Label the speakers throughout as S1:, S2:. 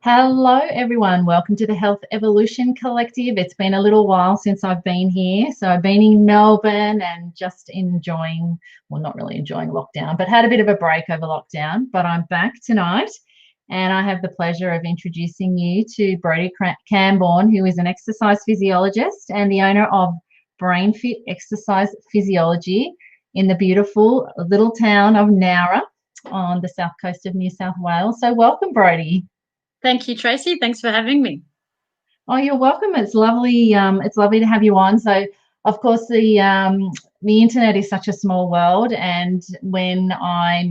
S1: Hello, everyone. Welcome to the Health Evolution Collective. It's been a little while since I've been here. So I've been in Melbourne and just enjoying, well, not really enjoying lockdown, but had a bit of a break over lockdown. But I'm back tonight and I have the pleasure of introducing you to Brodie Cambourne, who is an exercise physiologist and the owner of BrainFit Exercise Physiology in the beautiful little town of Nowra on the south coast of New South Wales. So welcome, Brodie.
S2: Thank you, Tracy. Thanks for having me.
S1: Oh, you're welcome. It's lovely. It's lovely to have you on. So, of course, the internet is such a small world. And when I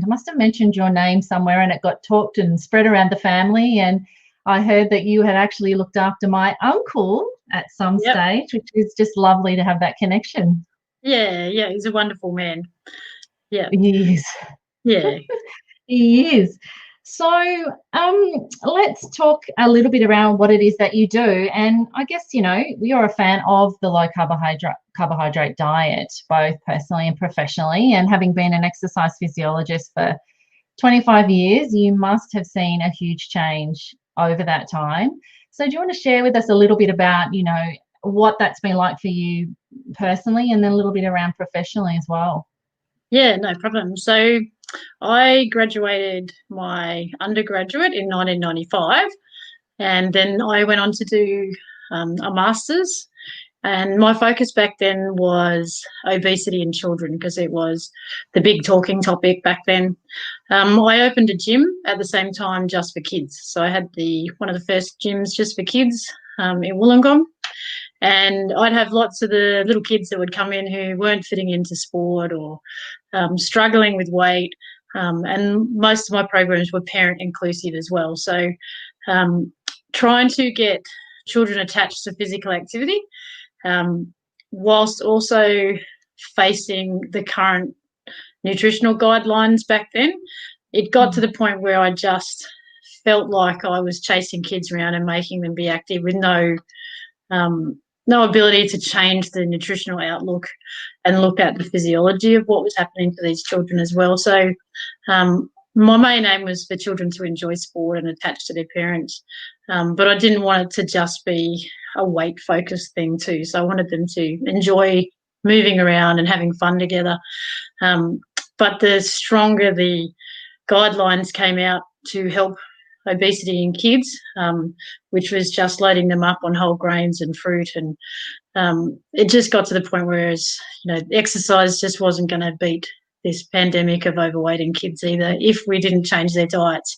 S1: must have mentioned your name somewhere, and it got talked and spread around the family. And I heard that you had actually looked after my uncle at some stage, which is just lovely to have that connection.
S2: Yeah, he's a wonderful man. Yeah,
S1: he is.
S2: Yeah,
S1: he is. So let's talk a little bit around what it is that you do. And I guess, you're a fan of the low carbohydrate diet, both personally and professionally. And having been an exercise physiologist for 25 years, you must have seen a huge change over that time. So do you want to share with us a little bit about, what that's been like for you personally, and then a little bit around professionally as well?
S2: Yeah, no problem. So I graduated my undergraduate in 1995, and then I went on to do a master's. And my focus back then was obesity in children, because it was the big talking topic back then. I opened a gym at the same time just for kids. So I had one of the first gyms just for kids in Wollongong. And I'd have lots of the little kids that would come in who weren't fitting into sport or struggling with weight. And most of my programs were parent inclusive as well. So trying to get children attached to physical activity, whilst also facing the current nutritional guidelines back then, it got to the point where I just felt like I was chasing kids around and making them be active with no ability to change the nutritional outlook and look at the physiology of what was happening to these children as well. So my main aim was for children to enjoy sport and attach to their parents, but I didn't want it to just be a weight-focused thing too. So I wanted them to enjoy moving around and having fun together. But the stronger the guidelines came out to help obesity in kids, which was just loading them up on whole grains and fruit, and it just got to the point where exercise just wasn't going to beat this pandemic of overweight in kids either if we didn't change their diets.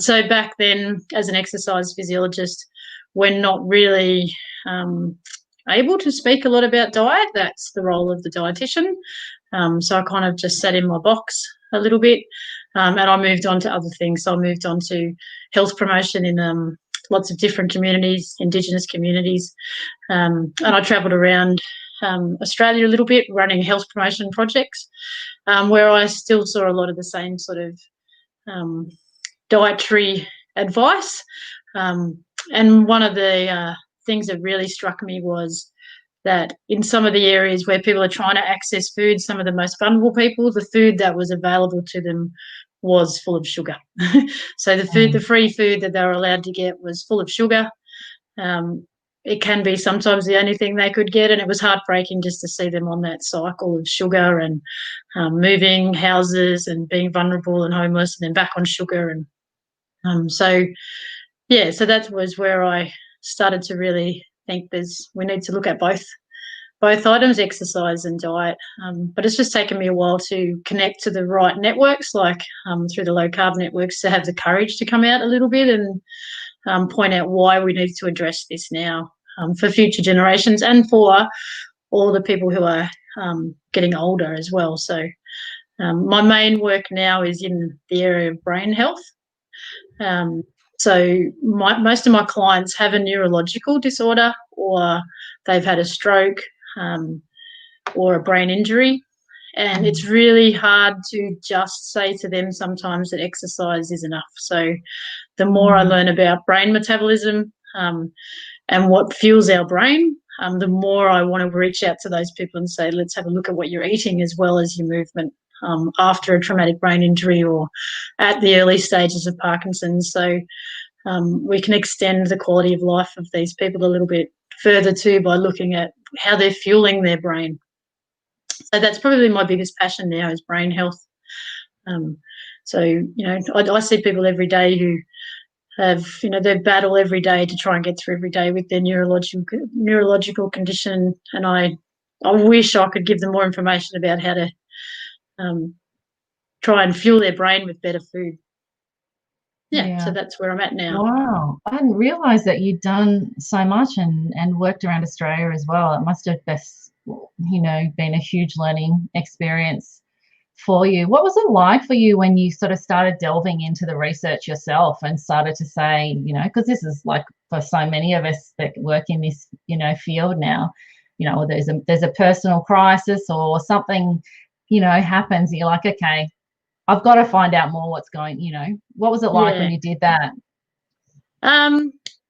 S2: So back then, as an exercise physiologist, we're not really able to speak a lot about diet. That's the role of the dietitian. So I kind of just sat in my box a little bit, and I moved on to other things. So I moved on to health promotion in lots of different communities, Indigenous communities, and I travelled around Australia a little bit running health promotion projects, where I still saw a lot of the same sort of dietary advice. And one of the things that really struck me was that in some of the areas where people are trying to access food, some of the most vulnerable people, the food that was available to them was full of sugar. So the free food that they were allowed to get was full of sugar. It can be sometimes the only thing they could get, and it was heartbreaking just to see them on that cycle of sugar and moving houses and being vulnerable and homeless and then back on sugar. And so that was where I started to really think we need to look at both items, exercise and diet. But it's just taken me a while to connect to the right networks, like through the low carb networks, to have the courage to come out a little bit and point out why we need to address this now for future generations and for all the people who are getting older as well. So my main work now is in the area of brain health. So most of my clients have a neurological disorder, or they've had a stroke or a brain injury. And it's really hard to just say to them sometimes that exercise is enough. So the more I learn about brain metabolism and what fuels our brain, the more I want to reach out to those people and say, let's have a look at what you're eating as well as your movement. after a traumatic brain injury or at the early stages of Parkinson's. So we can extend the quality of life of these people a little bit further too by looking at how they're fueling their brain. So that's probably my biggest passion now, is brain health. So, you know, I see people every day who have, you know, they battle every day to try and get through every day with their neurological condition, and I wish I could give them more information about how to try and fuel their brain with better food. Yeah, so that's where I'm at now.
S1: Wow. I didn't realise that you'd done so much and worked around Australia as well. It must have just, you know, been a huge learning experience for you. What was it like for you when you sort of started delving into the research yourself and started to say, you know, because this is like for so many of us that work in this, you know, field now, you know, there's a personal crisis or something, you know, happens, and you're like, okay, I've got to find out more what's going, you know. What was it like when you did that?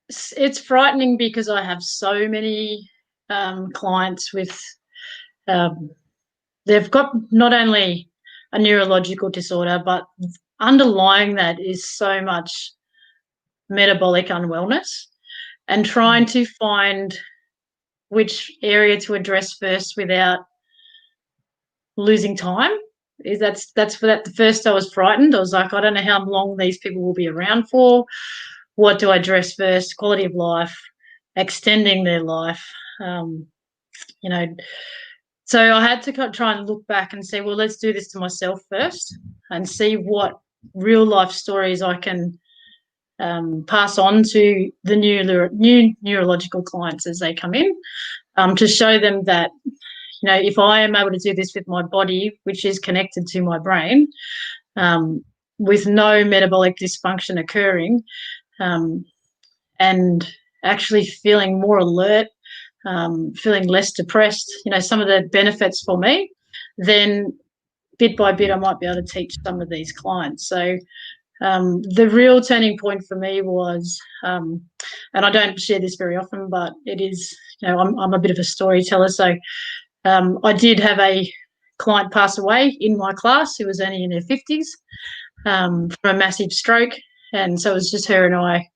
S2: It's frightening because I have so many clients with, they've got not only a neurological disorder, but underlying that is so much metabolic unwellness, and trying to find which area to address first without losing time. That's for that. The first, I was frightened. I was like, I don't know how long these people will be around for. What do I address first? Quality of life, extending their life. You know, so I had to try and look back and say, well, let's do this to myself first and see what real life stories I can pass on to the new neurological clients as they come in, to show them that, you know, if I am able to do this with my body, which is connected to my brain, with no metabolic dysfunction occurring, and actually feeling more alert, feeling less depressed, you know, some of the benefits for me, then bit by bit I might be able to teach some of these clients. So the real turning point for me was, and I don't share this very often, but it is, you know, I'm a bit of a storyteller, so I did have a client pass away in my class who was only in her 50s from a massive stroke, and so it was just her and I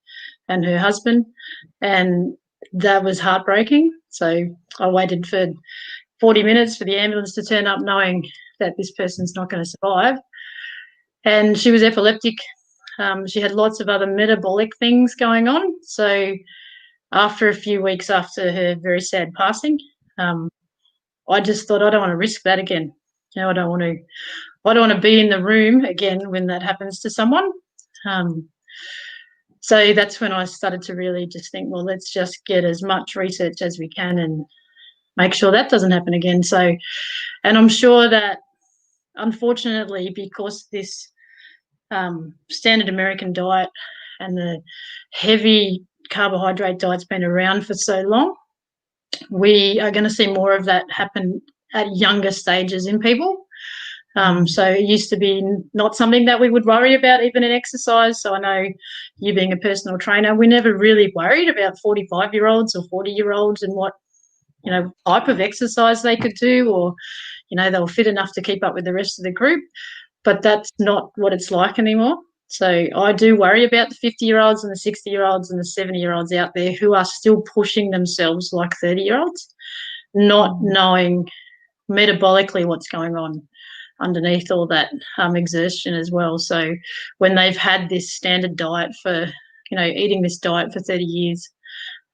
S2: and her husband, and that was heartbreaking. So I waited for 40 minutes for the ambulance to turn up, knowing that this person's not going to survive. And she was epileptic. She had lots of other metabolic things going on. So after a few weeks after her very sad passing, I just thought, I don't want to risk that again. You know, I don't want to be in the room again when that happens to someone. So that's when I started to really just think, well, let's just get as much research as we can and make sure that doesn't happen again. So, and I'm sure that, unfortunately, because this standard American diet and the heavy carbohydrate diet's been around for so long, we are going to see more of that happen at younger stages in people. So it used to be not something that we would worry about even in exercise. So I know, you being a personal trainer, we never really worried about 45-year-olds or 40-year-olds and what, you know, type of exercise they could do, or, you know, they were fit enough to keep up with the rest of the group. But that's not what it's like anymore. So I do worry about the 50-year-olds and the 60-year-olds and the 70-year-olds out there who are still pushing themselves like 30-year-olds, not knowing metabolically what's going on underneath all that exertion as well. So when they've had this standard diet for, you know, eating this diet for 30 years.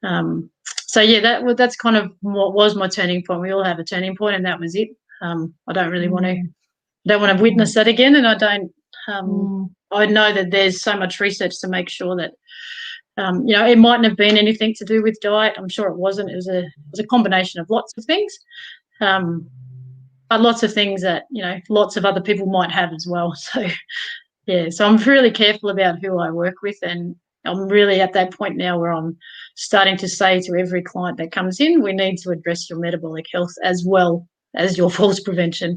S2: So yeah, that's kind of what was my turning point. We all have a turning point, and that was it. I don't really want to witness that again, and I don't. I know that there's so much research to make sure that, you know, it mightn't have been anything to do with diet. I'm sure it wasn't. It was a combination of lots of things. But lots of things that, you know, lots of other people might have as well. So, yeah, so I'm really careful about who I work with, and I'm really at that point now where I'm starting to say to every client that comes in, we need to address your metabolic health as well as your falls prevention.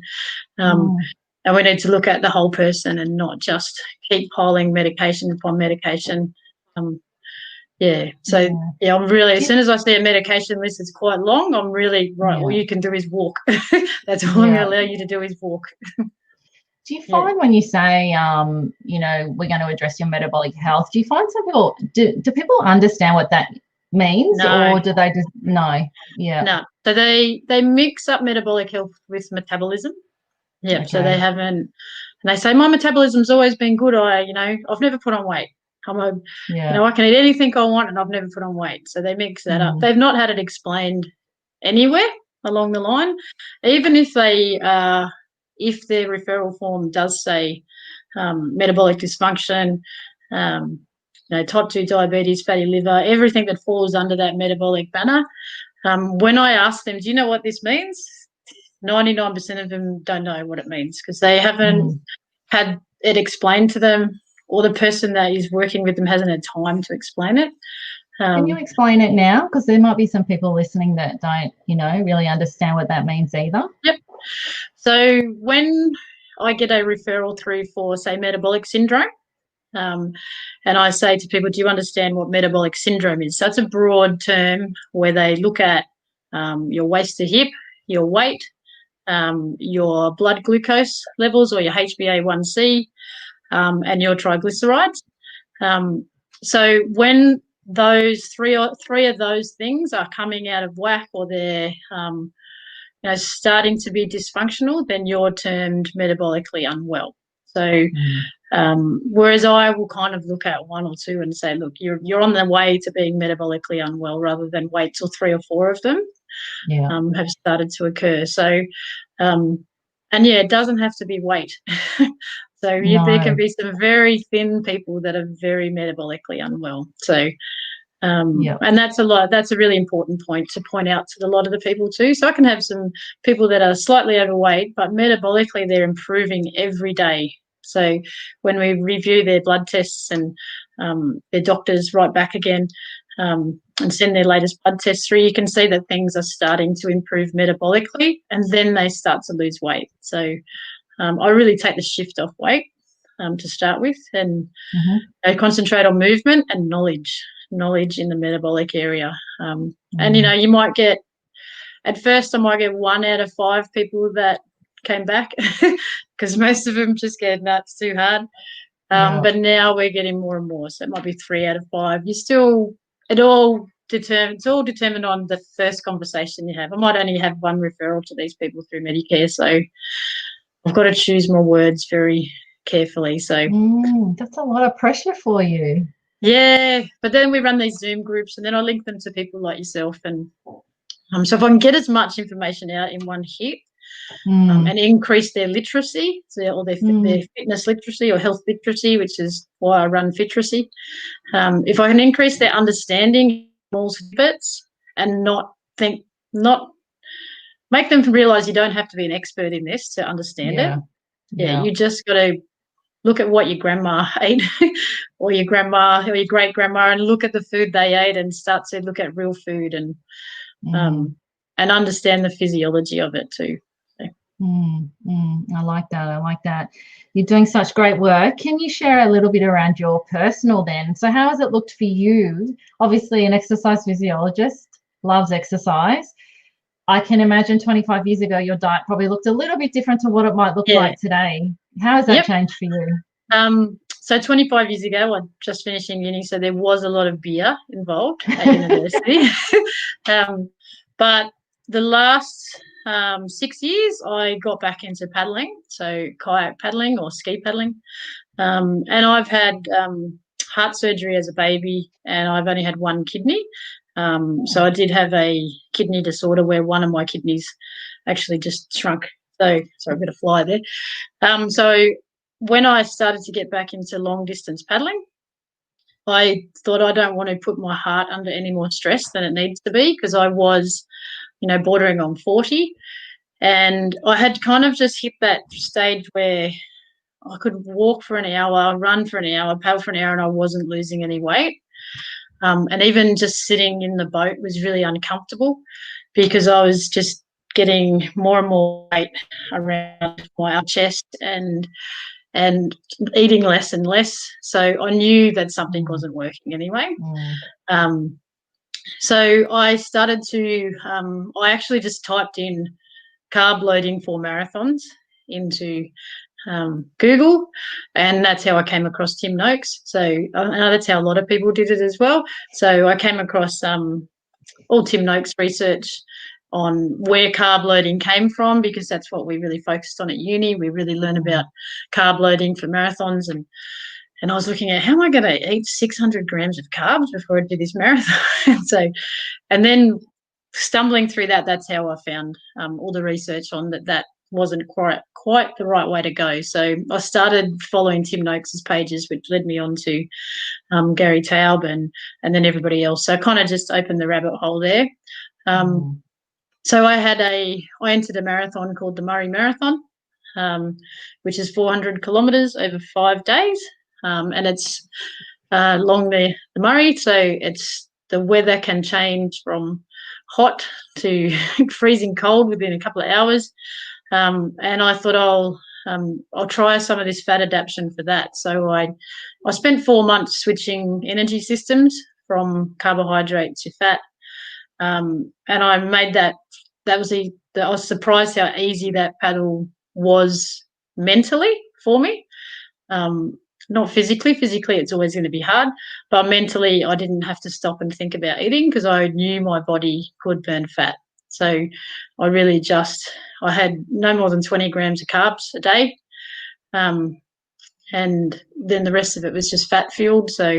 S2: And we need to look at the whole person and not just keep piling medication upon medication. I'm really, as soon as I see a medication list that's quite long, I'm really, right, all you can do is walk. That's all I'm going to allow you to do is walk.
S1: Do you find when you say, you know, we're going to address your metabolic health, do you find some people, do people understand what that means?
S2: No.
S1: Or do they just, no? Yeah.
S2: No. So they mix up metabolic health with metabolism. Yeah. Okay. So they haven't, and they say, my metabolism's always been good. I've never put on weight. I can eat anything I want and I've never put on weight. So they mix that up. They've not had it explained anywhere along the line. Even if they, if their referral form does say metabolic dysfunction, type 2 diabetes, fatty liver, everything that falls under that metabolic banner. When I ask them, do you know what this means? 99% of them don't know what it means because they haven't had it explained to them, or the person that is working with them hasn't had time to explain it.
S1: Can you explain it now? Because there might be some people listening that don't, really understand what that means either.
S2: Yep. So when I get a referral through for, say, metabolic syndrome, and I say to people, do you understand what metabolic syndrome is? So it's a broad term where they look at your waist to hip, your weight, your blood glucose levels or your HbA1c, and your triglycerides. So when those three of those things are coming out of whack, or they're starting to be dysfunctional, then you're termed metabolically unwell. So whereas I will kind of look at one or two and say, look, you're on the way to being metabolically unwell, rather than wait till 3 or 4 of them have started to occur. So it doesn't have to be weight. So there can be some very thin people that are very metabolically unwell. So and that's a really important point to point out to a lot of the people too. So I can have some people that are slightly overweight, but metabolically they're improving every day. So when we review their blood tests and their doctors write back again and send their latest blood tests through, you can see that things are starting to improve metabolically, and then they start to lose weight. So I really take the shift off weight to start with, and I concentrate on movement and knowledge in the metabolic area. And, you might get, at first I might get 1 out of 5 people that came back because most of them just get nuts too hard. But now we're getting more and more. So it might be 3 out of 5. It's all determined on the first conversation you have. I might only have 1 referral to these people through Medicare, so I've got to choose my words very carefully. So
S1: that's a lot of pressure for you.
S2: Yeah, but then we run these Zoom groups, and then I link them to people like yourself, and so if I can get as much information out in one hit and increase their literacy, or their fitness literacy or health literacy, which is why I run Fiteracy. If I can increase their understanding of all bits and not make them realise you don't have to be an expert in this to understand it. Yeah, you just got to look at what your grandma ate or your grandma or your great-grandma, and look at the food they ate and start to look at real food and understand the physiology of it too. So.
S1: I like that. You're doing such great work. Can you share a little bit around your personal then? So how has it looked for you? Obviously an exercise physiologist, loves exercise. I can imagine 25 years ago your diet probably looked a little bit different to what it might look like today. How has that changed for you?
S2: So 25 years ago, I'm just finishing uni, so there was a lot of beer involved at university. But the last 6 years, I got back into paddling, so kayak paddling or ski paddling. And I've had heart surgery as a baby, and I've only had 1 kidney. So I did have a kidney disorder where one of my kidneys actually just shrunk. So sorry, a bit of fly there. So when I started to get back into long distance paddling, I thought I don't want to put my heart under any more stress than it needs to be, because I was, bordering on 40, and I had kind of just hit that stage where I could walk for an hour, run for an hour, paddle for an hour, and I wasn't losing any weight. And even just sitting in the boat was really uncomfortable because I was just getting more and more weight around my chest and eating less and less. So I knew that something wasn't working anyway. So I started to I actually just typed in carb loading for marathons into Google, and that's how I came across Tim Noakes. So I know that's how a lot of people did it as well. So I came across all Tim Noakes research on where carb loading came from, because that's what we really focused on at uni. We really learned about carb loading for marathons, and I was looking at how am I going to eat 600 grams of carbs before I do this marathon. And then stumbling through that, that's how I found all the research on that wasn't quite the right way to go. So I started following Tim Noakes' pages, which led me on to Gary Taub and then everybody else. So I kind of just opened the rabbit hole there. So I entered a marathon called the Murray Marathon, which is 400 kilometres over 5 days, and it's along the Murray. So the weather can change from hot to freezing cold within a couple of hours, and I thought I'll try some of this fat adaptation for that. So I spent 4 months switching energy systems from carbohydrate to fat, and I made that. I was surprised how easy that paddle was mentally for me. Not physically. Physically, it's always going to be hard, but mentally, I didn't have to stop and think about eating because I knew my body could burn fat. So I really I had no more than 20 grams of carbs a day, and then the rest of it was just fat fueled. So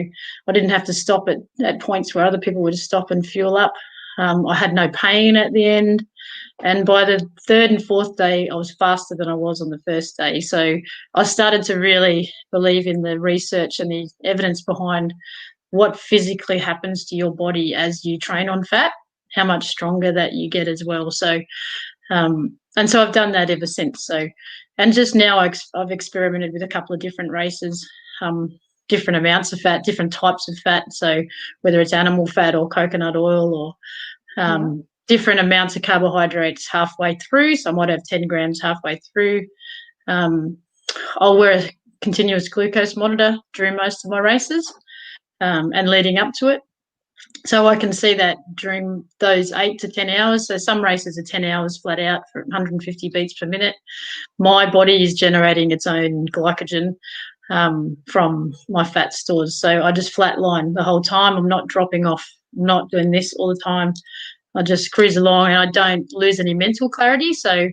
S2: I didn't have to stop at points where other people would stop and fuel up. I had no pain at the end. And by the third and fourth day, I was faster than I was on the first day. So I started to really believe in the research and the evidence behind what physically happens to your body as you train on fat, how much stronger that you get as well. So, and so I've done that ever since. So, and just now I've experimented with a couple of different races, different amounts of fat, different types of fat. So whether it's animal fat or coconut oil or different amounts of carbohydrates halfway through. So I might have 10 grams halfway through. I'll wear a continuous glucose monitor during most of my races and leading up to it. So I can see that during those 8 to 10 hours. So some races are 10 hours flat out for 150 beats per minute. My body is generating its own glycogen from my fat stores. So I just flatline the whole time. I'm not dropping off. I'm not doing this all the time. I just cruise along and I don't lose any mental clarity. So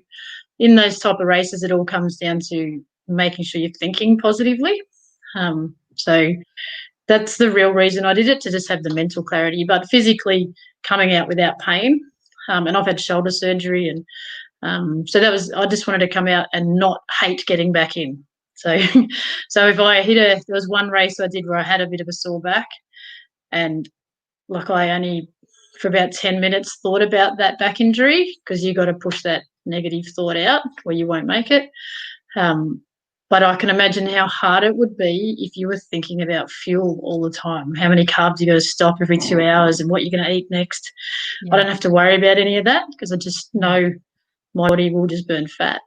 S2: in those type of races, it all comes down to making sure you're thinking positively. So that's the real reason I did it, to just have the mental clarity, but physically coming out without pain. And I've had shoulder surgery, and so I just wanted to come out and not hate getting back in. So if I there was one race I did where I had a bit of a sore back, and like I only for about 10 minutes thought about that back injury, because you got to push that negative thought out or you won't make it. But I can imagine how hard it would be if you were thinking about fuel all the time, how many carbs you got to stop every 2 hours and what you're going to eat next. I don't have to worry about any of that because I just know my body will just burn fat.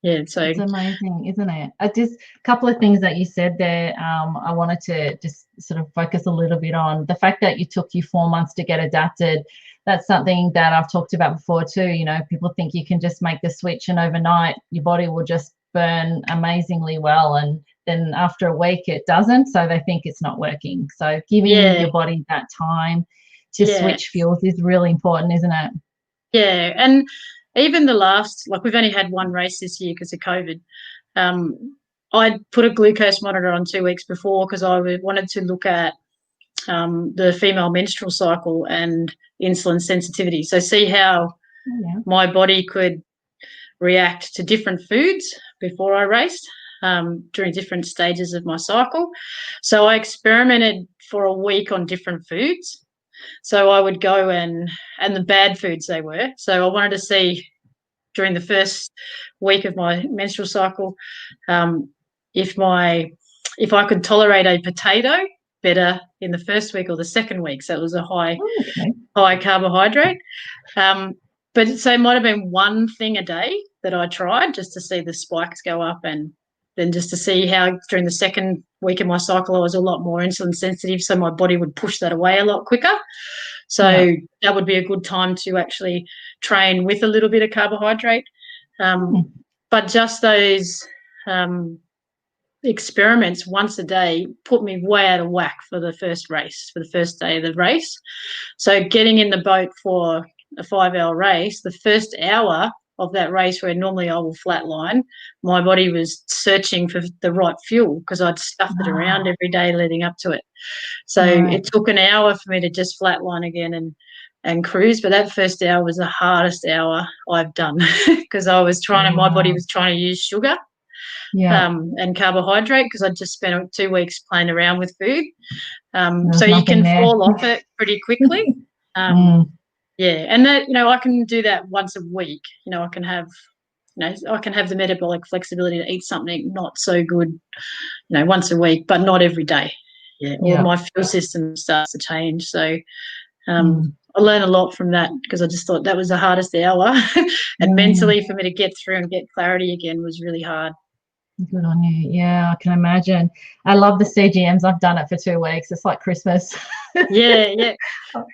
S2: Yeah, so
S1: it's amazing, isn't it? Just a couple of things that you said there. I wanted to just sort of focus a little bit on the fact that it took you 4 months to get adapted. That's something that I've talked about before too. You know, people think you can just make the switch and overnight your body will just burn amazingly well, and then after a week it doesn't, so they think it's not working. So giving your body that time to switch fuels is really important, isn't it?
S2: Yeah, and even the last, like we've only had one race this year because of COVID. I put a glucose monitor on 2 weeks before because I wanted to look at the female menstrual cycle and insulin sensitivity. So see how my body could react to different foods before I raced during different stages of my cycle. So I experimented for a week on different foods. So I would go and the bad foods they were. So I wanted to see during the first week of my menstrual cycle if I could tolerate a potato better in the first week or the second week. So it was a high carbohydrate. But so it might have been one thing a day that I tried just to see the spikes go up, and then just to see how during the second week of my cycle I was a lot more insulin sensitive, so my body would push that away a lot quicker. So that would be a good time to actually train with a little bit of carbohydrate. But just those experiments once a day put me way out of whack for the first day of the race. So getting in the boat for a 5-hour race, the first hour of that race, where normally I will flatline, my body was searching for the right fuel because I'd stuffed it around every day leading up to it. So it took an hour for me to just flatline again and cruise. But that first hour was the hardest hour I've done because I was my body was trying to use sugar and carbohydrate because I'd just spent 2 weeks playing around with food. So you can fall off it pretty quickly. Yeah, and that, I can do that once a week. I can have the metabolic flexibility to eat something not so good, once a week, but not every day. Or my fuel system starts to change. So I learned a lot from that because I just thought that was the hardest hour, and mentally for me to get through and get clarity again was really hard.
S1: Good on you. Yeah, I can imagine. I love the CGMs. I've done it for 2 weeks. It's like Christmas.
S2: Yeah.
S1: It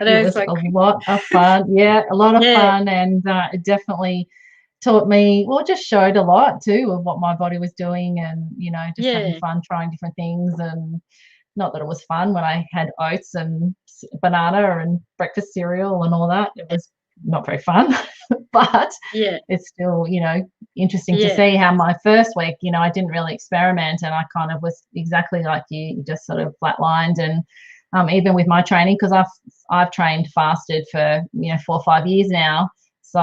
S1: was a lot of fun. Yeah, a lot of fun, and it definitely taught me, just showed a lot too of what my body was doing, and just having fun trying different things. And not that it was fun when I had oats and banana and breakfast cereal and all that. It was not very fun, but it's still, interesting to see how my first week, I didn't really experiment, and I kind of was exactly like you, just sort of flatlined. And even with my training, because I've trained fasted for 4 or 5 years now, so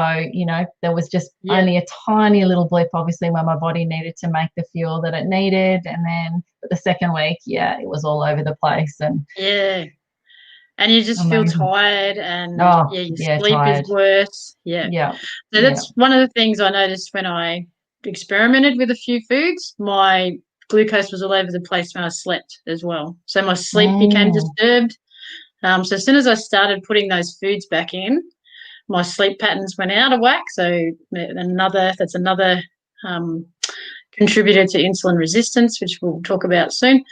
S1: there was just only a tiny little blip, obviously, when my body needed to make the fuel that it needed, and then the second week, it was all over the place. And
S2: and you just feel tired, and your sleep is worse. So that's one of the things I noticed when I experimented with a few foods. My glucose was all over the place when I slept as well. So my sleep became disturbed. So as soon as I started putting those foods back in, my sleep patterns went out of whack. So that's another contributor to insulin resistance, which we'll talk about soon.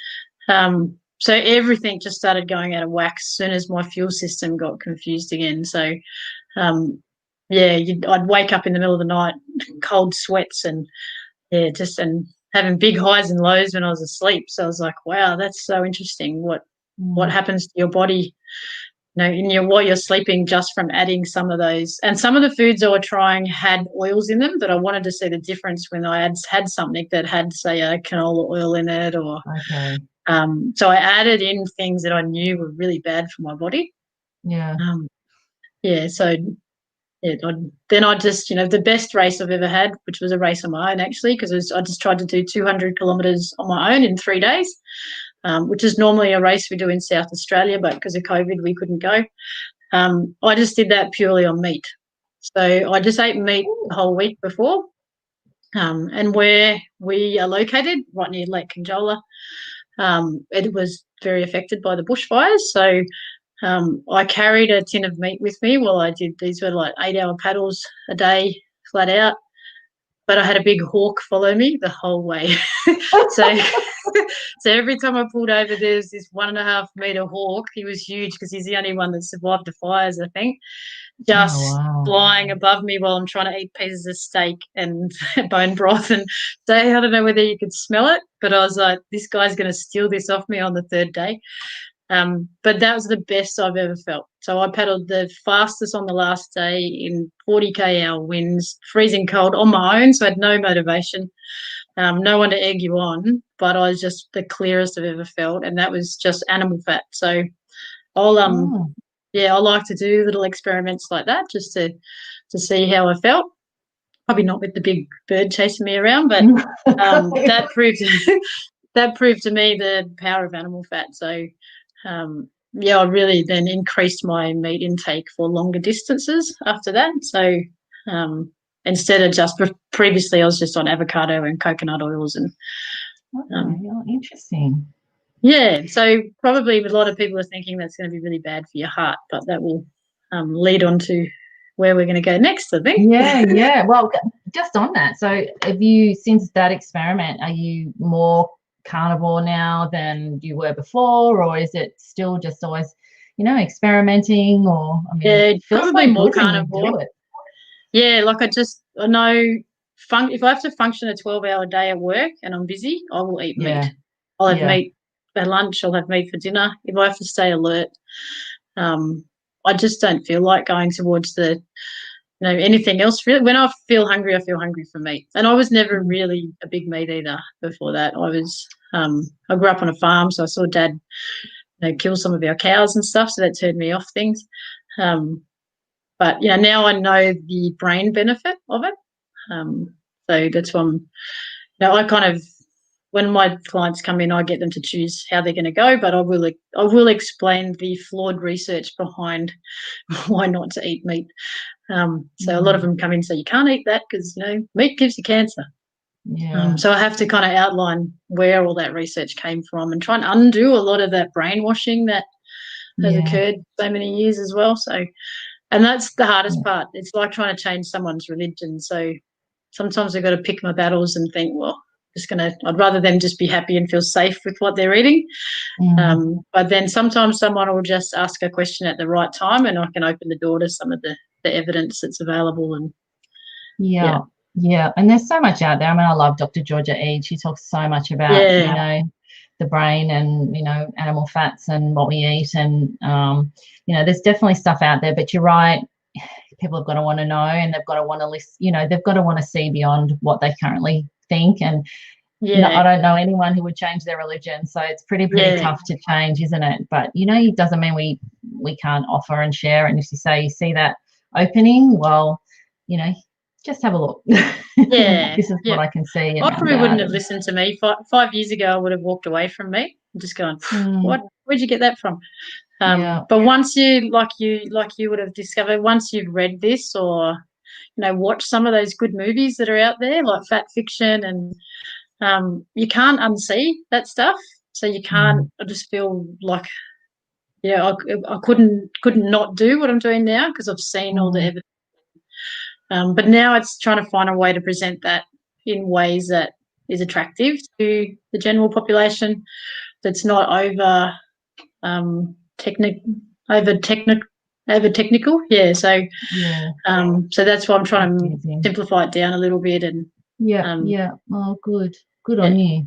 S2: So everything just started going out of whack as soon as my fuel system got confused again. So, I'd wake up in the middle of the night, cold sweats, and and having big highs and lows when I was asleep. So I was like, wow, that's so interesting. What happens to your body, while you're sleeping, just from adding some of those. And some of the foods I was trying had oils in them, but I wanted to see the difference when I had something that had, say, a canola oil in it, or so I added in things that I knew were really bad for my body. Then I just, the best race I've ever had, which was a race on my own, actually, because I just tried to do 200 kilometres on my own in 3 days, which is normally a race we do in South Australia, but because of COVID, we couldn't go. I just did that purely on meat. So I just ate meat the whole week before. And where we are located, right near Lake Conjola, it was very affected by the bushfires. So I carried a tin of meat with me while I did. These were like 8-hour paddles a day, flat out. But I had a big hawk follow me the whole way. So every time I pulled over, there's this 1.5 meter hawk. He was huge because he's the only one that survived the fires, I think, just flying above me while I'm trying to eat pieces of steak and bone broth. And so I don't know whether you could smell it, but I was like, this guy's going to steal this off me on the 3rd day. But that was the best I've ever felt. So I paddled the fastest on the last day in 40 km/h winds, freezing cold, on my own, so I had no motivation, no one to egg you on, but I was just the clearest I've ever felt, and that was just animal fat. So I'll I like to do little experiments like that just to see how I felt. Probably not with the big bird chasing me around, but that proved to me the power of animal fat. So I really then increased my meat intake for longer distances after that. So instead of just previously, I was just on avocado and coconut oils. And
S1: interesting.
S2: Yeah, so probably a lot of people are thinking that's going to be really bad for your heart, but that will lead on to where we're going to go next, I think.
S1: Yeah. Well, just on that, so have you, since that experiment, are you more carnivore now than you were before, or is it still just always, experimenting? Or it feels
S2: probably more carnivore. Yeah, like I know if I have to function a 12-hour day at work and I'm busy, I will eat meat. I'll have meat at lunch. I'll have meat for dinner. If I have to stay alert, I just don't feel like going towards anything else really. When I feel hungry for meat. And I was never really a big meat eater before that. I grew up on a farm, so I saw Dad kill some of our cows and stuff, so that turned me off things. But now I know the brain benefit of it. So that's why I kind of, when my clients come in, I get them to choose how they're going to go, but I will explain the flawed research behind why not to eat meat. So a lot of them come in and say, you can't eat that because, meat gives you cancer. So I have to kind of outline where all that research came from and try and undo a lot of that brainwashing that has occurred so many years as well. So, and that's the hardest part. It's like trying to change someone's religion. So sometimes I've got to pick my battles and think, well, I'd rather them just be happy and feel safe with what they're eating. But then sometimes someone will just ask a question at the right time and I can open the door to some of the evidence that's available. And
S1: and there's so much out there. I mean, I love Dr. Georgia Eade. She talks so much about the brain and animal fats and what we eat, and there's definitely stuff out there, but you're right, people have got to want to know, and they've got to want to listen, they've got to want to see beyond what they currently think. And I don't know anyone who would change their religion, so it's pretty tough to change, isn't it? But it doesn't mean we can't offer and share. And if you see that opening, well, just have a look. This is what I can see.
S2: I probably wouldn't have listened to me 5 years ago. I would have walked away from me, just going, where'd you get that from? But once you would have discovered, once you've read this or watch some of those good movies that are out there, like Fat Fiction, and you can't unsee that stuff. So you can't. I just feel like I couldn't not do what I'm doing now because I've seen all the evidence. But now it's trying to find a way to present that in ways that is attractive to the general population, that's not over technical. So that's why I'm trying to simplify it down a little bit. And
S1: oh, good on you.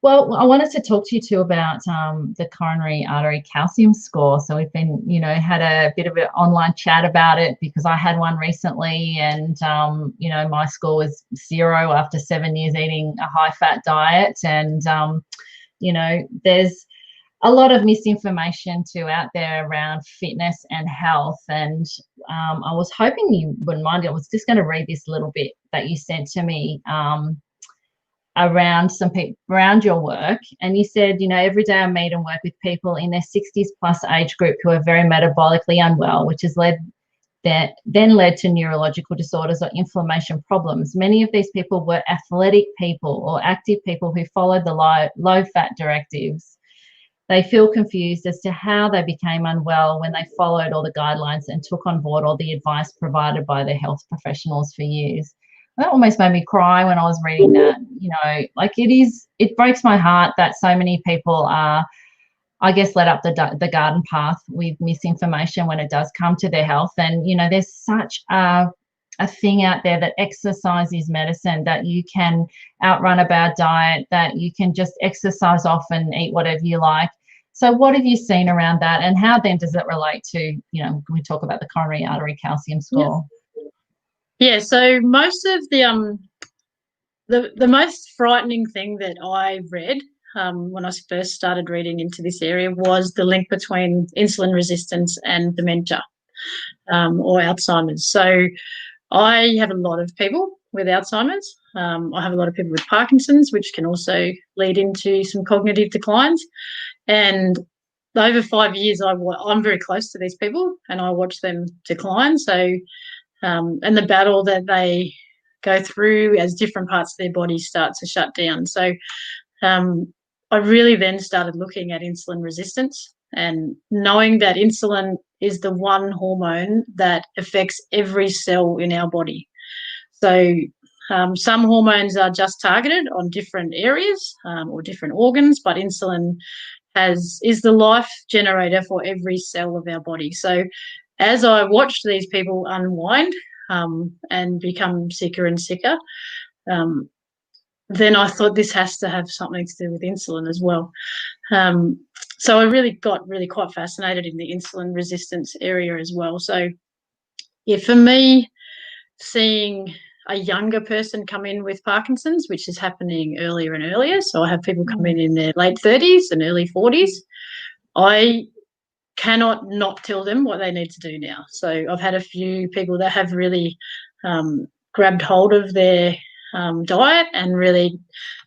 S1: Well, I wanted to talk to you too about the coronary artery calcium score. So we've been, had a bit of an online chat about it because I had one recently, and my score was 0 after 7 years eating a high-fat diet. And there's a lot of misinformation too out there around fitness and health. And I was hoping you wouldn't mind. I was just going to read this little bit that you sent to me around some people around your work. And you said, every day I meet and work with people in their 60s plus age group who are very metabolically unwell, which has led to neurological disorders or inflammation problems. Many of these people were athletic people or active people who followed the low fat directives. They feel confused as to how they became unwell when they followed all the guidelines and took on board all the advice provided by their health professionals for years. That almost made me cry when I was reading that. It breaks my heart that so many people are, I guess, led up the garden path with misinformation when it does come to their health. And, there's such a thing out there that exercise is medicine, that you can outrun a bad diet, that you can just exercise off and eat whatever you like. So what have you seen around that, and how then does it relate to, we talk about the coronary artery calcium score?
S2: Yeah, so most of the most frightening thing that I read when I first started reading into this area was the link between insulin resistance and dementia or Alzheimer's. So I have a lot of people with Alzheimer's. I have a lot of people with Parkinson's, which can also lead into some cognitive declines. And over 5 years, I'm very close to these people and I watch them decline. So and the battle that they go through as different parts of their body start to shut down. So I really then started looking at insulin resistance and knowing that insulin is the one hormone that affects every cell in our body. So some hormones are just targeted on different areas or different organs, but insulin is the life generator for every cell of our body. So as I watched these people unwind, and become sicker and sicker, then I thought this has to have something to do with insulin as well. So I really got quite fascinated in the insulin resistance area as well. So yeah, for me, seeing a younger person come in with Parkinson's, which is happening earlier and earlier. So I have people come in their late 30s and early 40s. I cannot not tell them what they need to do now. So I've had a few people that have really grabbed hold of their diet and really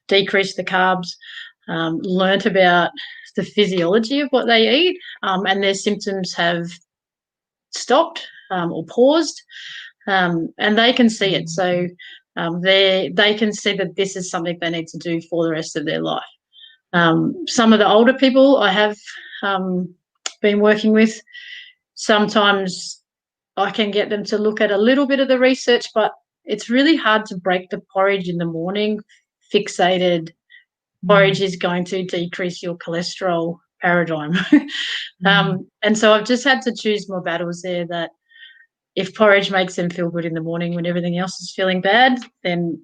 S2: decreased the carbs, learnt about the physiology of what they eat, and their symptoms have stopped or paused. And they can see it. So they can see that this is something they need to do for the rest of their life. Some of the older people I have been working with, sometimes I can get them to look at a little bit of the research, but it's really hard to break the porridge in the morning fixated. Porridge is going to decrease your cholesterol paradigm. And so I've just had to choose my battles there, that if porridge makes them feel good in the morning when everything else is feeling bad, then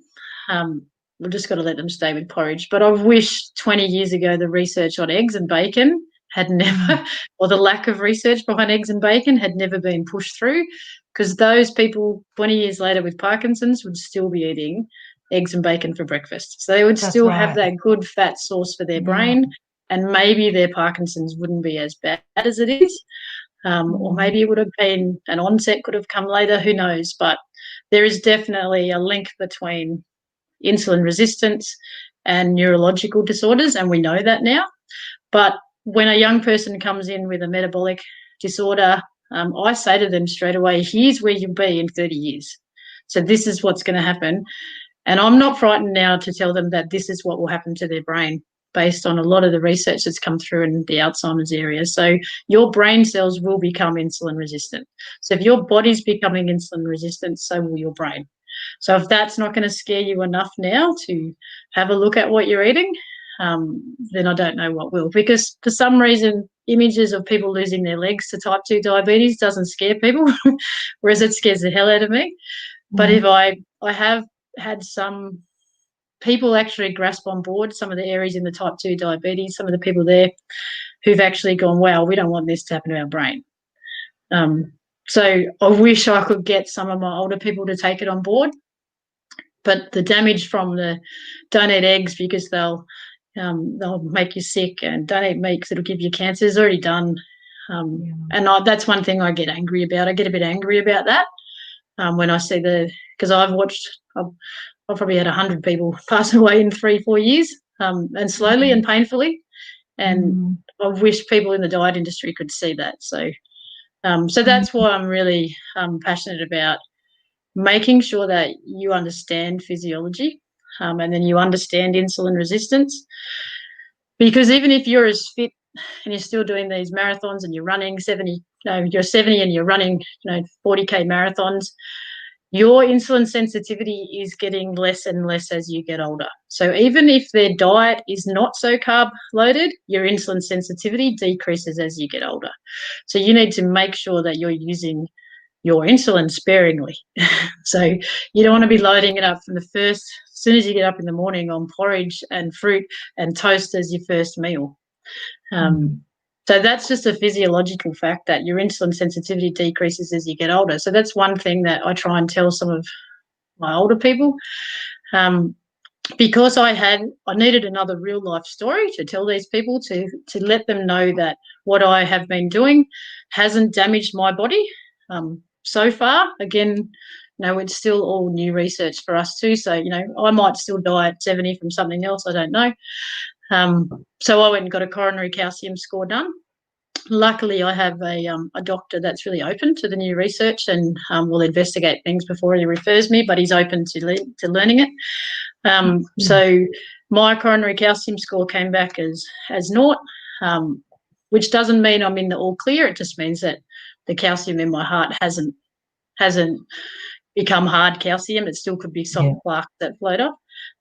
S2: we've just got to let them stay with porridge. But I wish 20 years ago the research on eggs and bacon had never, or the lack of research behind eggs and bacon had never been pushed through, because those people 20 years later with Parkinson's would still be eating eggs and bacon for breakfast. So they would still have that good fat source for their brain, and maybe their Parkinson's wouldn't be as bad as it is. Or maybe it would have been an onset, could have come later, who knows. But there is definitely a link between insulin resistance and neurological disorders, and we know that now. But when a young person comes in with a metabolic disorder, I say to them straight away, here's where you'll be in 30 years. So this is what's going to happen. And I'm not frightened now to tell them that this is what will happen to their brain, based on a lot of the research that's come through in the Alzheimer's area. So your brain cells will become insulin resistant. So if your body's becoming insulin resistant, so will your brain. So if that's not going to scare you enough now to have a look at what you're eating, then I don't know what will. Because for some reason, images of people losing their legs to type 2 diabetes doesn't scare people, whereas it scares the hell out of me. But if I have had some people actually grasp on board some of the areas in the type 2 diabetes, some of the people there who've actually gone, wow, we don't want this to happen to our brain. So I wish I could get some of my older people to take it on board, but the damage from the don't eat eggs because they'll make you sick, and don't eat meat because it'll give you cancer is already done. And that's one thing I get angry about. I get a bit angry about that when I see because I've probably had 100 people pass away in 3-4 years, and slowly and painfully. And I wish people in the diet industry could see that. So that's why I'm really passionate about making sure that you understand physiology, and then you understand insulin resistance. Because even if you're as fit and you're still doing these marathons and you're running you're 70 and you're running 40K marathons, your insulin sensitivity is getting less and less as you get older. So even if their diet is not so carb loaded, your insulin sensitivity decreases as you get older. So you need to make sure that you're using your insulin sparingly. So you don't want to be loading it up from as soon as you get up in the morning on porridge and fruit and toast as your first meal. So that's just a physiological fact that your insulin sensitivity decreases as you get older. So that's one thing that I try and tell some of my older people, because I needed another real life story to tell these people to let them know that what I have been doing hasn't damaged my body so far. Again, it's still all new research for us too. So, I might still die at 70 from something else. I don't know. So I went and got a coronary calcium score done. Luckily, I have a doctor that's really open to the new research and will investigate things before he refers me, but he's open to learning it. So my coronary calcium score came back as 0, which doesn't mean I'm in the all clear. It just means that the calcium in my heart hasn't become hard calcium. It still could be soft plaque that float off.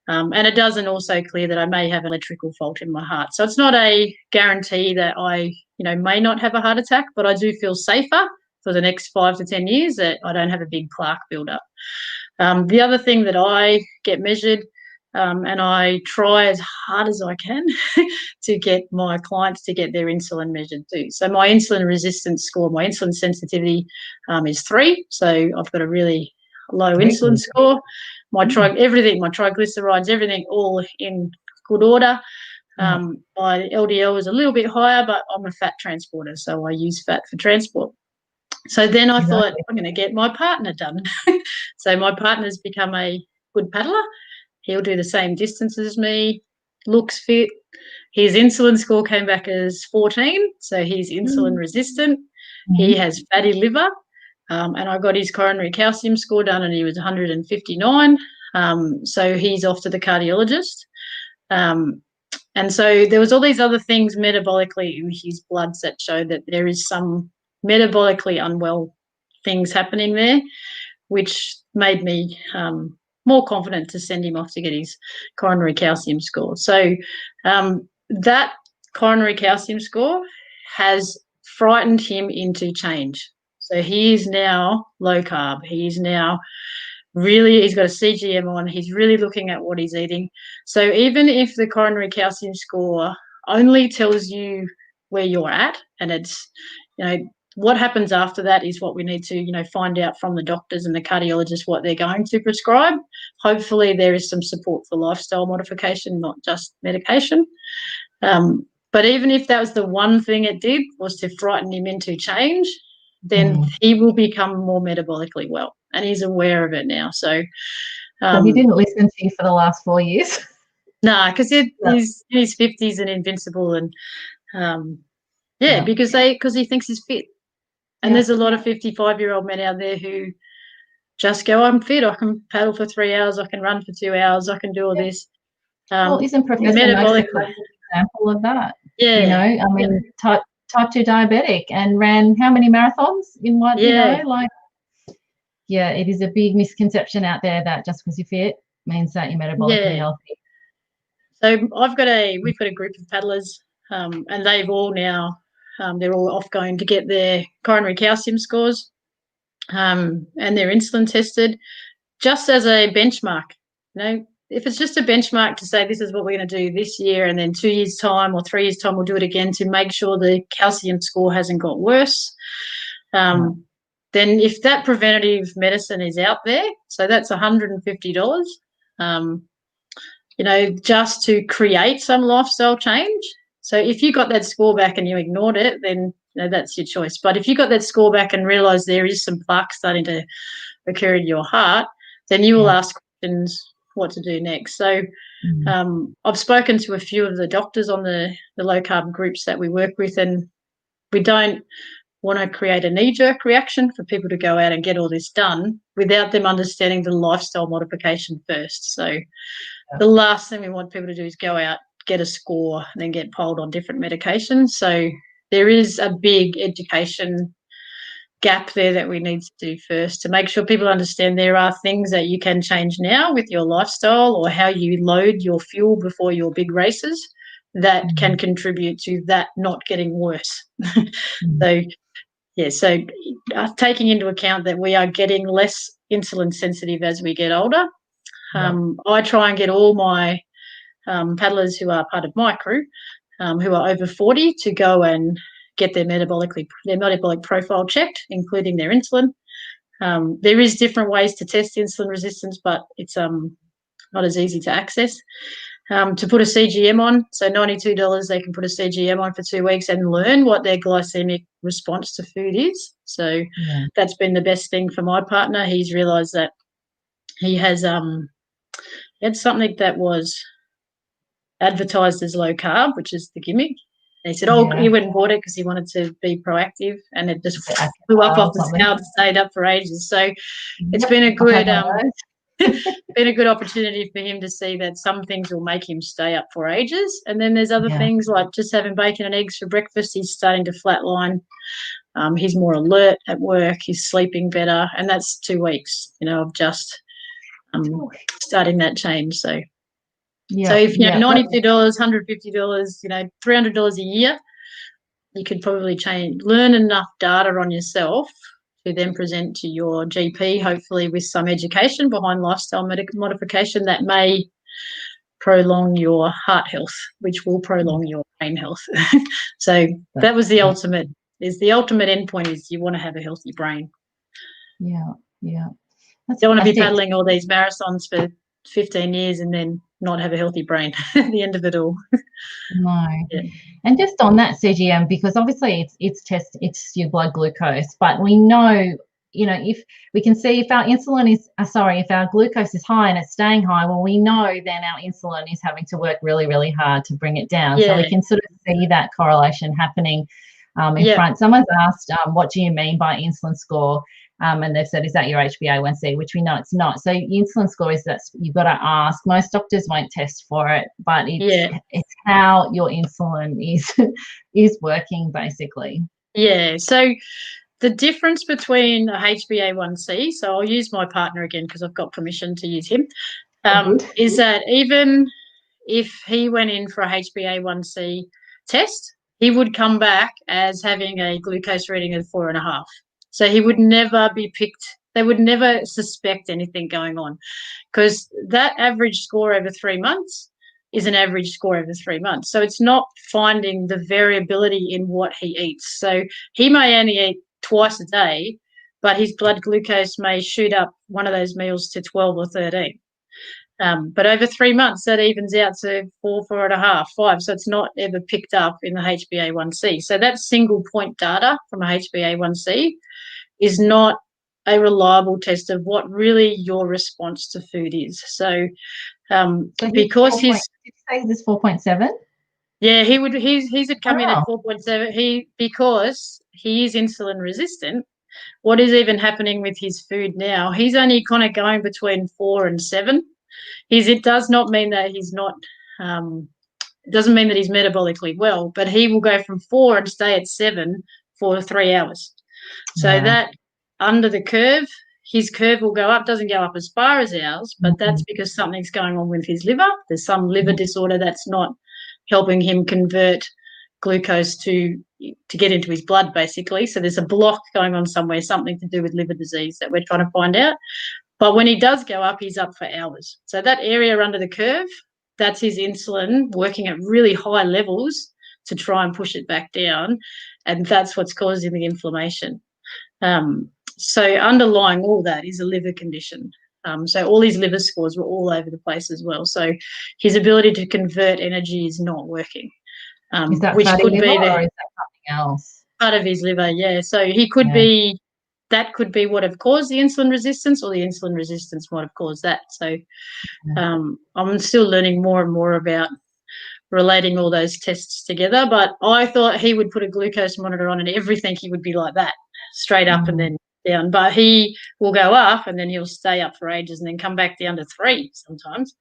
S2: And it doesn't also clear that I may have an electrical fault in my heart. So it's not a guarantee that I, may not have a heart attack, but I do feel safer for the next 5 to 10 years that I don't have a big plaque buildup. The other thing that I get measured, and I try as hard as I can to get my clients to get their insulin measured too. So my insulin resistance score, my insulin sensitivity is 3. So I've got a really low insulin score. My everything, my triglycerides, everything, all in good order. My LDL is a little bit higher, but I'm a fat transporter, so I use fat for transport. So then I thought, I'm going to get my partner done. So my partner's become a good paddler. He'll do the same distance as me, looks fit. His insulin score came back as 14, so he's insulin resistant. He has fatty liver, and I got his coronary calcium score done, and he was 159. So he's off to the cardiologist. And so there was all these other things metabolically in his bloods that showed that there is some metabolically unwell things happening there, which made me more confident to send him off to get his coronary calcium score. So that coronary calcium score has frightened him into change. So he is now low carb. He is now he's got a CGM on. He's really looking at what he's eating. So even if the coronary calcium score only tells you where you're at, and it's, what happens after that is what we need to, find out from the doctors and the cardiologists what they're going to prescribe. Hopefully there is some support for lifestyle modification, not just medication. But even if that was the one thing it did, was to frighten him into change, then he will become more metabolically well, and he's aware of it now. So
S1: he didn't listen to you for the last 4 years?
S2: No, because he's in his 50s and invincible, and because he thinks he's fit. And there's a lot of 55-year-old men out there who just go, I'm fit, I can paddle for 3 hours, I can run for 2 hours, I can do all this.
S1: Well, isn't Professor Noakes a great example of that?
S2: Yeah.
S1: Type 2 diabetic and ran how many marathons in one, it is a big misconception out there that just because you're fit means that you're metabolically healthy.
S2: So we've got a group of paddlers, and they've all now, they're all off going to get their coronary calcium scores and their insulin tested, just as a benchmark. If it's just a benchmark to say this is what we're going to do this year, and then 2 years' time or 3 years' time we'll do it again to make sure the calcium score hasn't got worse, then if that preventative medicine is out there, so that's $150, just to create some lifestyle change. So if you got that score back and you ignored it, then that's your choice. But if you got that score back and realise there is some plaque starting to occur in your heart, then you will ask questions what to do next. So I've spoken to a few of the doctors on the low carb groups that we work with, and we don't want to create a knee-jerk reaction for people to go out and get all this done without them understanding the lifestyle modification first. So the last thing we want people to do is go out, get a score, and then get polled on different medications. So there is a big education gap there that we need to do first to make sure people understand there are things that you can change now with your lifestyle or how you load your fuel before your big races that can contribute to that not getting worse. So taking into account that we are getting less insulin sensitive as we get older, I try and get all my paddlers who are part of my crew, who are over 40, to go and get their metabolic profile checked, including their insulin. There is different ways to test insulin resistance, but it's not as easy to access. To put a CGM on, so $92, they can put a CGM on for 2 weeks and learn what their glycemic response to food is. So that's been the best thing for my partner. He's realised that he has had something that was advertised as low carb, which is the gimmick. And he said, he went and bought it because he wanted to be proactive, and it just flew up off the scale and stayed up for ages. So it's been a good been a good opportunity for him to see that some things will make him stay up for ages. And then there's other things like just having bacon and eggs for breakfast. He's starting to flatline. He's more alert at work. He's sleeping better. And that's 2 weeks, of just starting that change. So if $92, $150, $300 a year, you could probably learn enough data on yourself to then present to your GP, hopefully with some education behind lifestyle modification that may prolong your heart health, which will prolong your brain health. So that was the ultimate endpoint, is you want to have a healthy brain.
S1: Yeah.
S2: That's don't want to be paddling all these marathons for 15 years and then not have a healthy brain at the end of it all.
S1: No.
S2: Yeah.
S1: And just on that, CGM, because obviously it's your blood glucose, but we know, if we can see if our if our glucose is high and it's staying high, well, we know then our insulin is having to work really, really hard to bring it down.
S2: Yeah.
S1: So we can sort of see that correlation happening in front. Someone's asked, what do you mean by insulin score? And they've said, is that your HbA1c? Which we know it's not. So insulin score is that you've got to ask. Most doctors won't test for it, but it's how your insulin is working, basically.
S2: Yeah. So the difference between a HbA1c, so I'll use my partner again because I've got permission to use him, is that even if he went in for a HbA1c test, he would come back as having a glucose reading of 4.5. So he would never be picked. They would never suspect anything going on, because that average score over 3 months is an average score over 3 months. So it's not finding the variability in what he eats. So he may only eat twice a day, but his blood glucose may shoot up one of those meals to 12 or 13. But over 3 months, that evens out to 4.5, 5. So it's not ever picked up in the HbA1c. So that single point data from a HbA1c is not a reliable test of what really your response to food is. So because
S1: did you say this 4.7?
S2: Yeah, he'd come in at 4.7. Because he is insulin resistant, what is even happening with his food now? He's only kind of going between 4 and 7. It does not mean that he's not. It doesn't mean that he's metabolically well, but he will go from 4 and stay at 7 for 3 hours. So that under the curve, his curve will go up. Doesn't go up as far as ours, but that's because something's going on with his liver. There's some liver disorder that's not helping him convert glucose to get into his blood, basically. So there's a block going on somewhere, something to do with liver disease that we're trying to find out. But when he does go up, he's up for hours. So that area under the curve, that's his insulin working at really high levels to try and push it back down. And that's what's causing the inflammation. So underlying all that is a liver condition. So all his liver scores were all over the place as well. So his ability to convert energy is not working.
S1: Is that
S2: which could
S1: liver,
S2: be
S1: or is that something else?
S2: Part of his liver, yeah. So he could be, that could be what have caused the insulin resistance, or the insulin resistance might have caused that. So I'm still learning more and more about relating all those tests together. But I thought he would put a glucose monitor on and everything he would be like that, straight up and then down. But he will go up and then he'll stay up for ages and then come back down to 3 sometimes.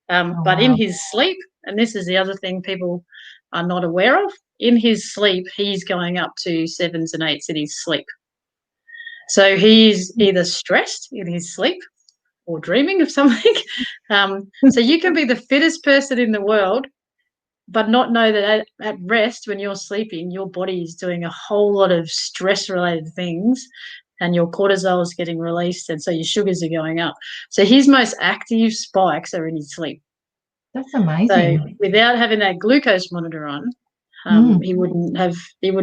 S2: But in his sleep, and this is the other thing people are not aware of, in his sleep, he's going up to 7s and 8s in his sleep. So he's either stressed in his sleep or dreaming of something. So you can be the fittest person in the world, but not know that at rest, when you're sleeping, your body is doing a whole lot of stress-related things and your cortisol is getting released, and so your sugars are going up. So his most active spikes are in his sleep.
S1: That's amazing.
S2: So without having that glucose monitor on, he would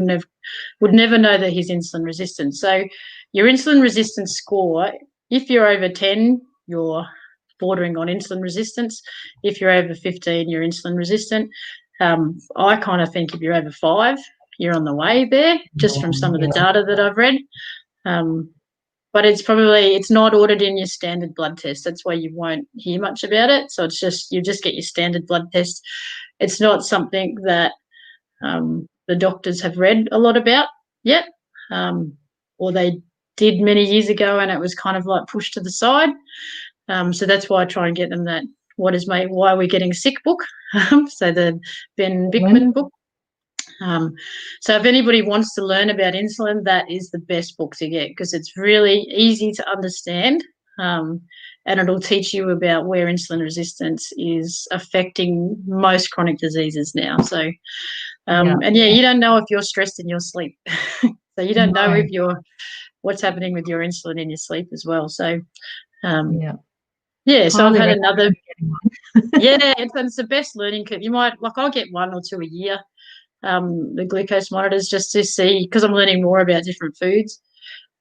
S2: never know that he's insulin resistant. So your insulin resistance score, if you're over 10, you're bordering on insulin resistance. If you're over 15, you're insulin resistant. I kind of think if you're over 5, you're on the way there, just from some of the data that I've read. But it's not ordered in your standard blood test. That's why you won't hear much about it. So it's just, you just get your standard blood test. It's not something that the doctors have read a lot about yet, or they did many years ago and it was kind of like pushed to the side. So that's why I try and get them that Why Are We Getting Sick book, so the Ben Bickman book. So if anybody wants to learn about insulin, that is the best book to get, because it's really easy to understand, and it'll teach you about where insulin resistance is affecting most chronic diseases now. So And you don't know if you're stressed in your sleep. So you don't know if what's happening with your insulin in your sleep as well. So, so I've had another, it's the best learning curve. You might, I'll get 1 or 2 a year, the glucose monitors, just to see, because I'm learning more about different foods.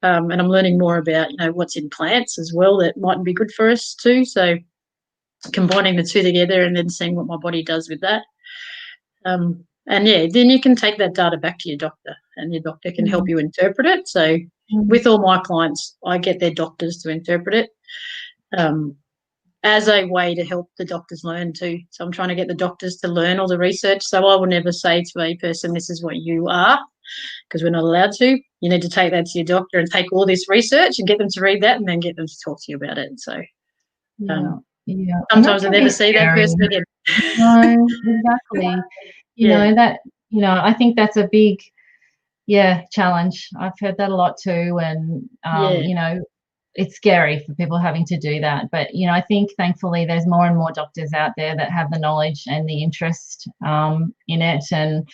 S2: And I'm learning more about, what's in plants as well that mightn't be good for us too. So combining the two together and then seeing what my body does with that. Then you can take that data back to your doctor, and your doctor can help you interpret it. So with all my clients, I get their doctors to interpret it as a way to help the doctors learn too. So I'm trying to get the doctors to learn all the research. So I will never say to a person, this is what you are, because we're not allowed to. You need to take that to your doctor and take all this research and get them to read that and then get them to talk to you about it. So sometimes I never see that person again.
S1: No, exactly. I think that's a big challenge. I've heard that a lot too, and it's scary for people having to do that. But I think thankfully there's more and more doctors out there that have the knowledge and the interest in it. And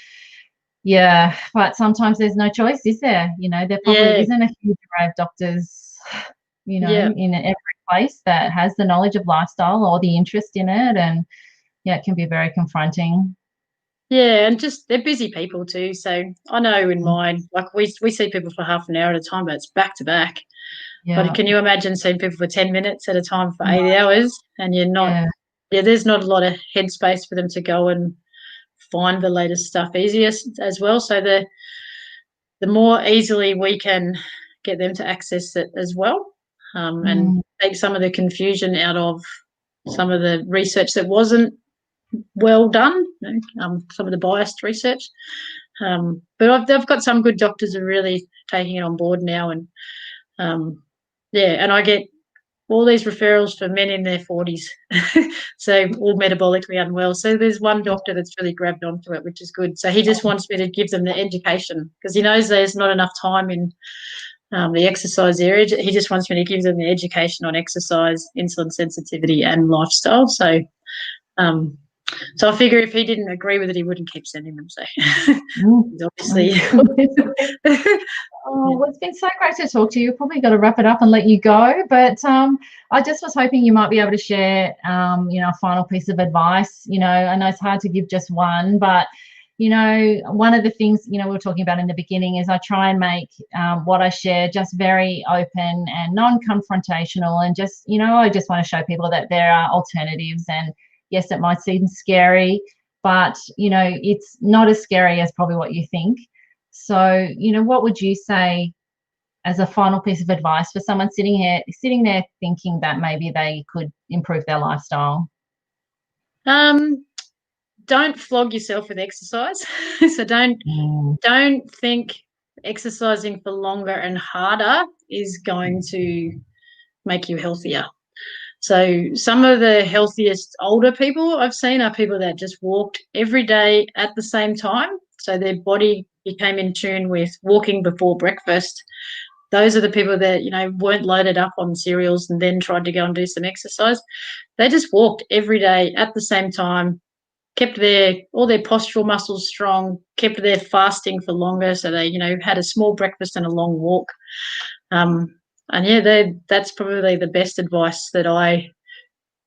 S1: but sometimes there's no choice, is there? There probably isn't a huge array of doctors, in every place that has the knowledge of lifestyle or the interest in it. And it can be very confronting.
S2: Yeah, and just they're busy people too. So I know in mine, we see people for half an hour at a time, but it's back to back. Yeah. But can you imagine seeing people for 10 minutes at a time for 8 hours, and you're not? There's not a lot of headspace for them to go and find the latest stuff easiest as well. So the more easily we can get them to access it as well, and take some of the confusion out of some of the research that wasn't well done, some of the biased research. But I've got some good doctors who are really taking it on board now, and and I get all these referrals for men in their 40s, so all metabolically unwell. So there's one doctor that's really grabbed onto it, which is good. So he just wants me to give them the education because he knows there's not enough time in the exercise area. He just wants me to give them the education on exercise, insulin sensitivity, and lifestyle. So I figure if he didn't agree with it, he wouldn't keep sending them. So obviously.
S1: Well, it's been so great to talk to you. Probably got to wrap it up and let you go. But I just was hoping you might be able to share, a final piece of advice. I know it's hard to give just one, but one of the things, we were talking about in the beginning is I try and make what I share just very open and non-confrontational, and just, I just want to show people that there are alternatives. And yes, it might seem scary, but, it's not as scary as probably what you think. So, what would you say as a final piece of advice for someone sitting there thinking that maybe they could improve their lifestyle?
S2: Don't flog yourself with exercise. So don't think exercising for longer and harder is going to make you healthier. So some of the healthiest older people I've seen are people that just walked every day at the same time. So their body became in tune with walking before breakfast. Those are the people that, weren't loaded up on cereals and then tried to go and do some exercise. They just walked every day at the same time, kept all their postural muscles strong, kept their fasting for longer. So they, had a small breakfast and a long walk. That's probably the best advice that I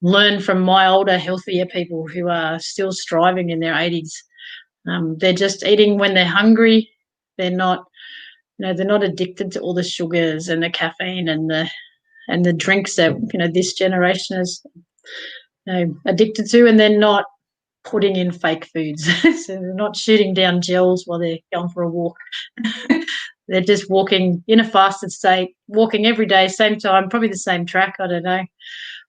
S2: learned from my older, healthier people who are still striving in their 80s. They're just eating when they're hungry. They're not, they're not addicted to all the sugars and the caffeine and the drinks that this generation is addicted to, and they're not putting in fake foods. So they're not shooting down gels while they're going for a walk. They're just walking in a fasted state, walking every day, same time, probably the same track, I don't know.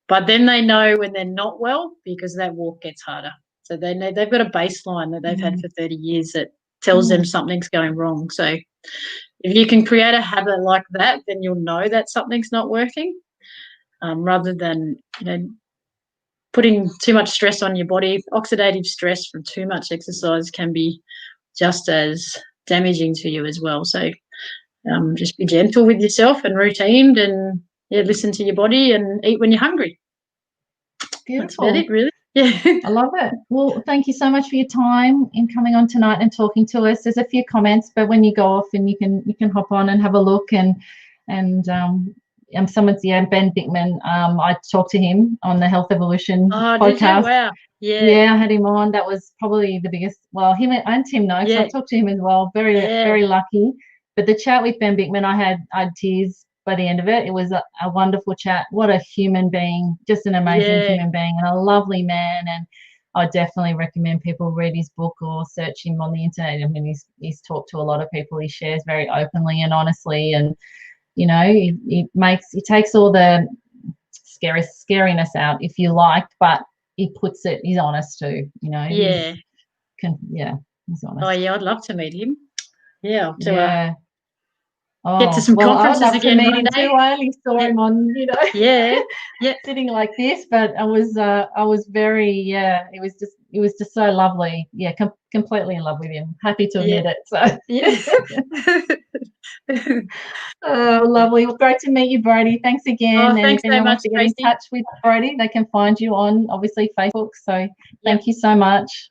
S2: But then they know when they're not well because that walk gets harder. So they know they've got a baseline that they've had for 30 years that tells them something's going wrong. So if you can create a habit like that, then you'll know that something's not working, rather than, putting too much stress on your body. Oxidative stress from too much exercise can be just as damaging to you as well. So just be gentle with yourself and routine, and listen to your body and eat when you're hungry.
S1: Beautiful.
S2: That's about it, really. Yeah.
S1: I love it. Well, thank you so much for your time in coming on tonight and talking to us. There's a few comments, but when you go off and you can hop on and have a look and someone's Ben Bickman. I talked to him on the Health Evolution
S2: Oh,
S1: podcast.
S2: did you? Wow. Yeah.
S1: Yeah, I had him on. That was probably the biggest. Well, him and Tim knows.
S2: Yeah.
S1: So I talked to him as well. Very lucky. But the chat with Ben Bickman, I had tears by the end of it. It was a wonderful chat. What a human being, just an amazing human being and a lovely man. And I definitely recommend people read his book or search him on the internet. I mean, he's talked to a lot of people. He shares very openly and honestly, and you know, he takes all the scariness out, if you like, but he puts it. He's honest too. You know.
S2: Yeah.
S1: He's honest.
S2: Oh yeah, I'd love to meet him. Yeah.
S1: Get
S2: to some conferences
S1: I'd love
S2: again
S1: to meet
S2: one
S1: him
S2: day.
S1: too. I only saw him on,
S2: Yeah.
S1: sitting like this, but I was very, it was just so lovely. Yeah, completely in love with him. Happy to admit it. So oh, lovely. Well, great to meet you, Brodie. Thanks again.
S2: Oh,
S1: and
S2: thanks
S1: if anyone
S2: so much,
S1: wants to get
S2: Tracy.
S1: in touch with Brodie, they can find you on obviously Facebook. So thank you so much.